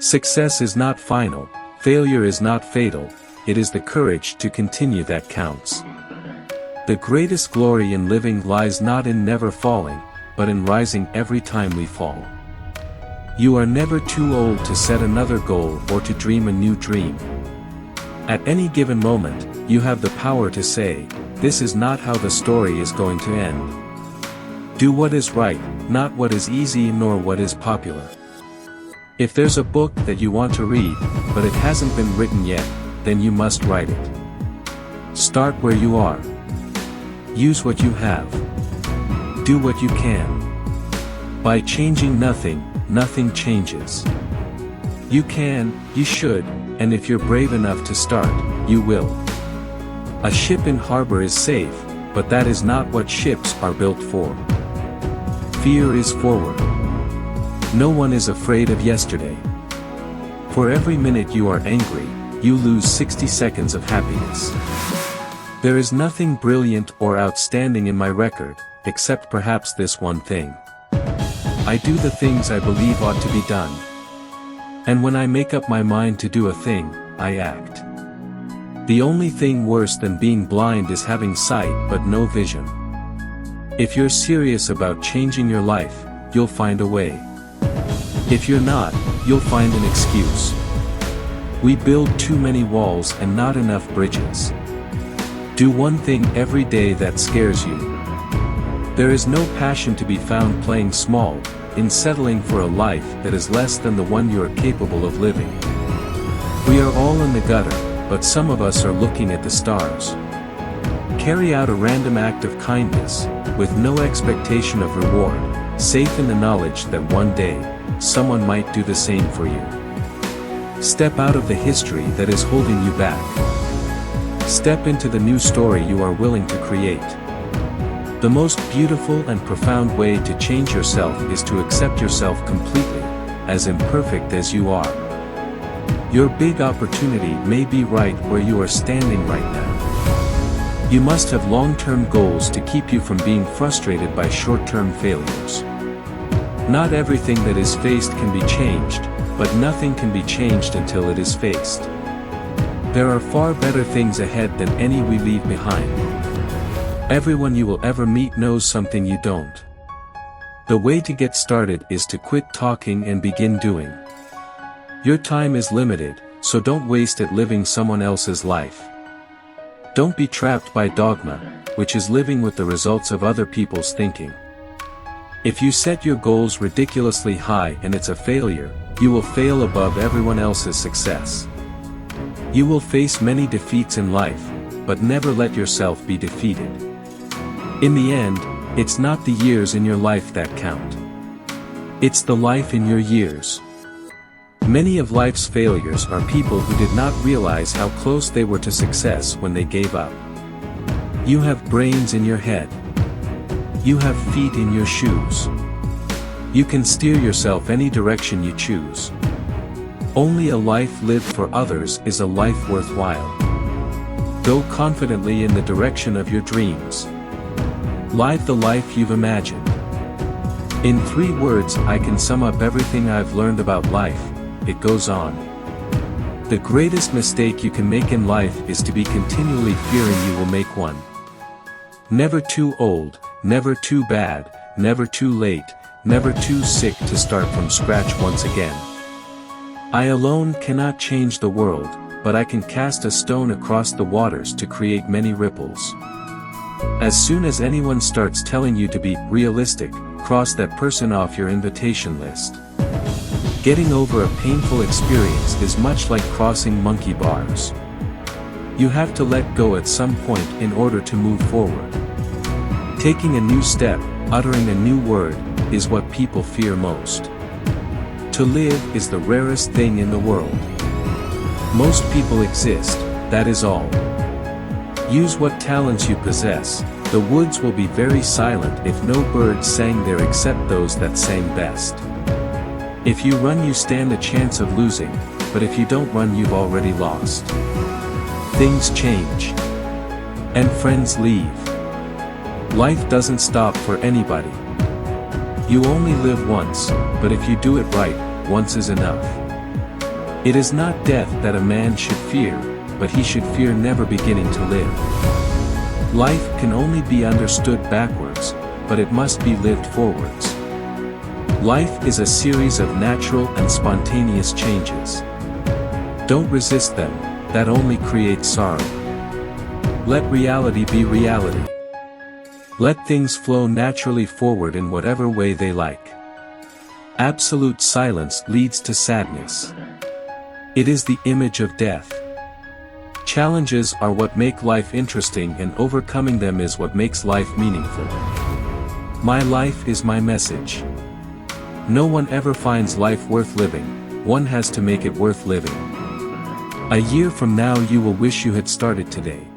Success is not final, failure is not fatal, it is the courage to continue that counts. The greatest glory in living lies not in never falling, but in rising every time we fall. You are never too old to set another goal or to dream a new dream. At any given moment, you have the power to say, this is not how the story is going to end. Do what is right, not what is easy nor what is popular. If there's a book that you want to read, but it hasn't been written yet, then you must write it. Start where you are. Use what you have. Do what you can. By changing nothing, nothing changes. You can, you should, and if you're brave enough to start, you will. A ship in harbor is safe, but that is not what ships are built for. Fear is forward. No one is afraid of yesterday. For every minute you are angry, you lose 60 seconds of happiness. There is nothing brilliant or outstanding in my record, except perhaps this one thing. I do the things I believe ought to be done. And when I make up my mind to do a thing, I act. The only thing worse than being blind is having sight but no vision. If you're serious about changing your life, you'll find a way. If you're not, you'll find an excuse. We build too many walls and not enough bridges. Do one thing every day that scares you. There is no passion to be found playing small, in settling for a life that is less than the one you are capable of living. We are all in the gutter, but some of us are looking at the stars. Carry out a random act of kindness, with no expectation of reward, safe in the knowledge that one day, someone might do the same for you. Step out of the history that is holding you back. Step into the new story you are willing to create. The most beautiful and profound way to change yourself is to accept yourself completely, as imperfect as you are. Your big opportunity may be right where you are standing right now. You must have long-term goals to keep you from being frustrated by short-term failures. Not everything that is faced can be changed, but nothing can be changed until it is faced. There are far better things ahead than any we leave behind. Everyone you will ever meet knows something you don't. The way to get started is to quit talking and begin doing. Your time is limited, so don't waste it living someone else's life. Don't be trapped by dogma, which is living with the results of other people's thinking. If you set your goals ridiculously high and it's a failure, you will fail above everyone else's success. You will face many defeats in life, but never let yourself be defeated. In the end, it's not the years in your life that count. It's the life in your years. Many of life's failures are people who did not realize how close they were to success when they gave up. You have brains in your head. You have feet in your shoes. You can steer yourself any direction you choose. Only a life lived for others is a life worthwhile. Go confidently in the direction of your dreams. Live the life you've imagined. In 3 words I can sum up everything I've learned about life, it goes on. The greatest mistake you can make in life is to be continually fearing you will make one. Never too old, never too bad, never too late, never too sick to start from scratch once again. I alone cannot change the world, but I can cast a stone across the waters to create many ripples. As soon as anyone starts telling you to be realistic, cross that person off your invitation list. Getting over a painful experience is much like crossing monkey bars. You have to let go at some point in order to move forward. Taking a new step, uttering a new word, is what people fear most. To live is the rarest thing in the world. Most people exist, that is all. Use what talents you possess. The woods will be very silent if no birds sang there except those that sang best. If you run you stand a chance of losing, but if you don't run you've already lost. Things change. And friends leave. Life doesn't stop for anybody. You only live once, but if you do it right, once is enough. It is not death that a man should fear, but he should fear never beginning to live. Life can only be understood backwards, but it must be lived forwards. Life is a series of natural and spontaneous changes. Don't resist them, that only creates sorrow. Let reality be reality. Let things flow naturally forward in whatever way they like. Absolute silence leads to sadness. It is the image of death. Challenges are what make life interesting, and overcoming them is what makes life meaningful. My life is my message. No one ever finds life worth living, one has to make it worth living. A year from now you will wish you had started today.